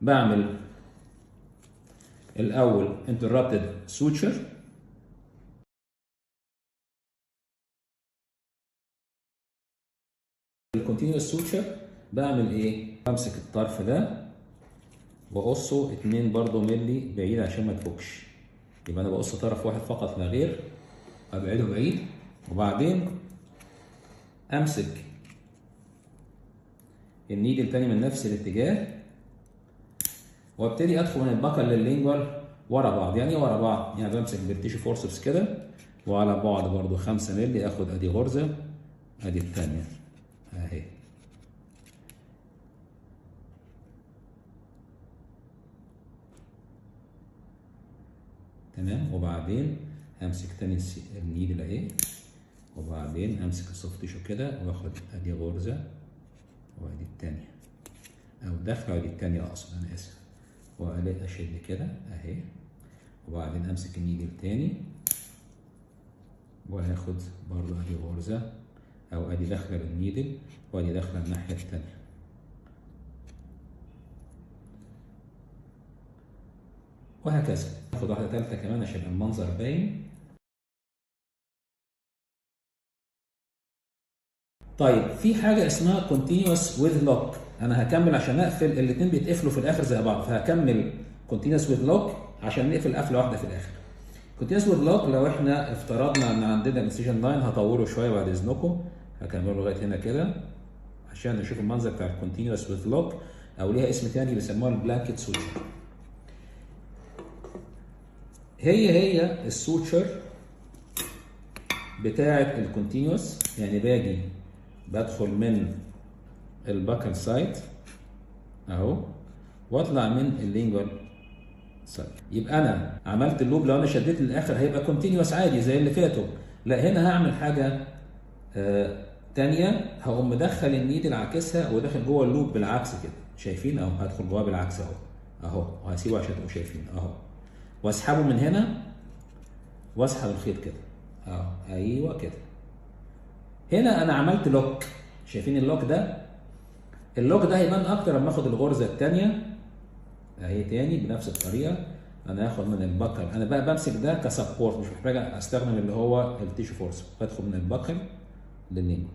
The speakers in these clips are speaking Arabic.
بعمل الاول interrupted suture، الكونتينوس suture بعمل ايه؟ بمسك الطرف ده واقصه 2 برضه مللي بعيد عشان ما تفكش، يبقى انا بقص طرف واحد فقط لا غير، ابعده بعيد، وبعدين امسك النيدل تاني من نفس الاتجاه وابتدي ادخل من البكر لللينجوال ورا بعض. يعني ورا بعض؟ يعني بمسك بالتيشو فورسبس كده وعلى بعد برضه 5 مللي اخد ادي غرزه، ادي الثانيه اهي. تمام، وبعدين امسك تاني النيدل اهي، وبعدين امسك السوفت تيشو كده واخد ادي غرزه وادي الثانيه، او دخله ادي الثانيه اقصد، انا اسف، واشد كده اهي، وبعدين امسك النيدل تاني وهاخد برضه ادي غرزه، او ادي داخله للنيدل وادي داخله الناحيه الثانيه، وهكذا. هاخد واحده ثالثه كمان عشان يبقى المنظر باين. طيب في حاجه اسمها continuous with lock، انا هكمل عشان اقفل الاثنين بيتقفلوا في الاخر زي بعض، فهكمل continuous with lock عشان نقفل قفله واحده في الاخر. continuous with lock لو احنا افترضنا ان عندنا انسيجن لاين، هطوله شويه بعد اذنكم، هكمله لغايه هنا كده عشان نشوف المنظر بتاع الكونتينوس وذ لوك، او ليها اسم تاني بيسموها البلانكت سوتشر. هي السوتشر بتاعه الكونتينوس، يعني باجي بدخل من الباكل سايد اهو واطلع من اللينجوال سايد، يبقى انا عملت اللوب. لو انا شديت للاخر هيبقى كونتينوس عادي زي اللي فاتوا، لا هنا هعمل حاجه تانية، هقوم مدخل النيدل عاكسها وداخل جوه اللوب بالعكس كده، شايفين؟ اهو هدخل جواه بالعكس اهو وهسيبه عشان تبقوا شايفين اهو، واسحبه من هنا واسحب الخيط كده اهو، ايوه كده. هنا انا عملت لوك، شايفين اللوك ده؟ اللوك ده هيبان اكتر لما اخد الغرزه الثانيه اهي تاني بنفس الطريقه. انا هاخد من البكل، انا بقى بمسك ده كسبورت، مش محتاج استخدم اللي هو التيشو فورس، بدخل من البكل للنيدل،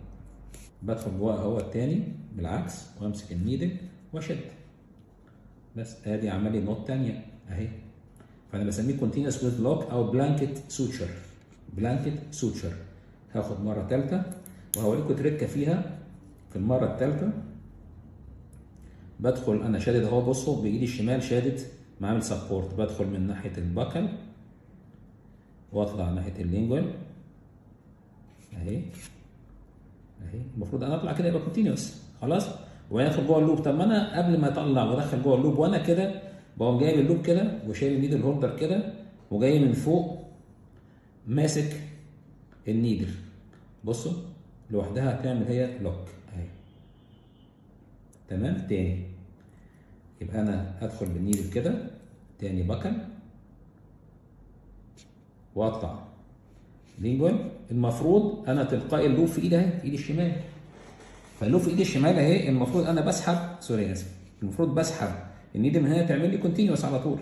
بدخل جوه هو التاني بالعكس وامسك النيدل واشد، بس ادي عمل لي نوت تانيه اهي. فانا بسميه كونتينوس ويز لوك او بلانكت سوتشر، بلانكت سوتشر. هاخد مره ثالثه وهوريكم تركه فيها. في المره الثالثه بدخل انا شادد اهو، بصوا بايدي الشمال شادد معامل سبورت، بدخل من ناحيه البكل واطلع ناحيه اللينجوال اهي اهي. المفروض انا اطلع كده يبقى كونتينوس خلاص، ويدخل جوه اللوب. طب ما انا قبل ما اطلع وادخل جوه اللوب وانا كده بقوم جايب اللوب كده وشايل النيدل هولدر كده وجاي من فوق ماسك النيدل، بصوا لوحدها هتعمل هي لوك اهي. تمام، تاني يبقى انا هدخل بالنيدل كده تاني بكل واطلع لينجوال. المفروض انا تلقائي اللوب في ايدي اهي، في ايدي الشمال، فاللوب في ايدي الشمال اهي، المفروض انا بسحب، سوري اسف، المفروض بسحب النيدل من هنا تعمل لي كونتينوس على طول.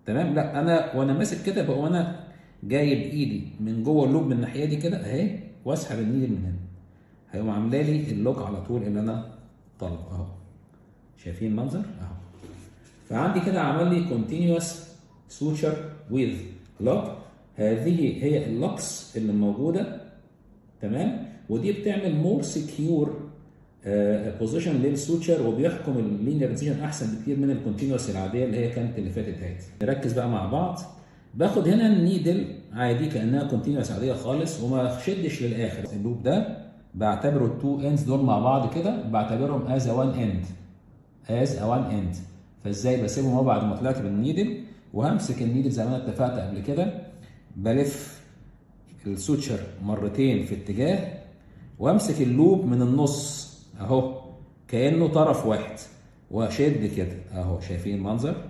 تمام، لا انا وانا ماسك كده بقى وانا جايب ايدي من جوه اللوب من الناحيه دي كده اهي واسحب النيدل من هنا، هيقوم عامله لي اللوك على طول اللي انا طالبه اهو. شايفين المنظر اهو؟ فعندي كده عمل لي كونتينوس سوتشر ويز لوك. هذه هي اللوكس اللي موجوده، تمام، ودي بتعمل مور سكيور بوزيشن للسوتشر وبيحكم اللينير انسيجن احسن بكتير من الكونتينوس العاديه اللي هي كانت اللي فاتت اهي. نركز بقى مع بعض. باخد هنا النيدل عادي كانها كونتينوس عاديه خالص وما شدش للاخر. اللوب ده بعتبره التو اندز دول مع بعض كده، بعتبرهم از وان اند، از وان اند. فازاي بسيبهم اهو بعد ما طلعت بالنيدل، وهمسك النيدل زي ما انا اتفقت قبل كده، بلف السوتشر مرتين في اتجاه وامسك اللوب من النص اهو كانه طرف واحد واشد كده اهو. شايفين المنظر؟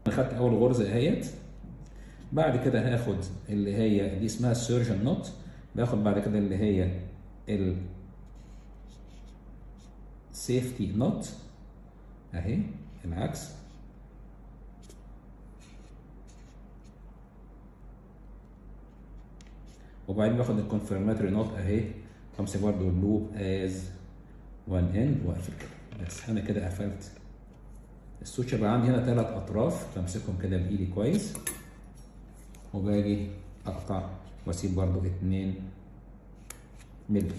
انا خدت اول غرزه اهيت، بعد كده هاخد اللي هي دي اسمها السيرجن نوت، باخد بعد كده اللي هي سيفتي نوت اهي العكس، وبعدين باخد الكونفرماتوري نوت اهي، وامسك برضه اللوب از 1 اند واقفل كده. بس انا كده قفلت السوتشر. بقى عندي هنا 3 اطراف بمسكهم كده بايدي كويس، وباجي اقطع واسيب برضه 2 مللي.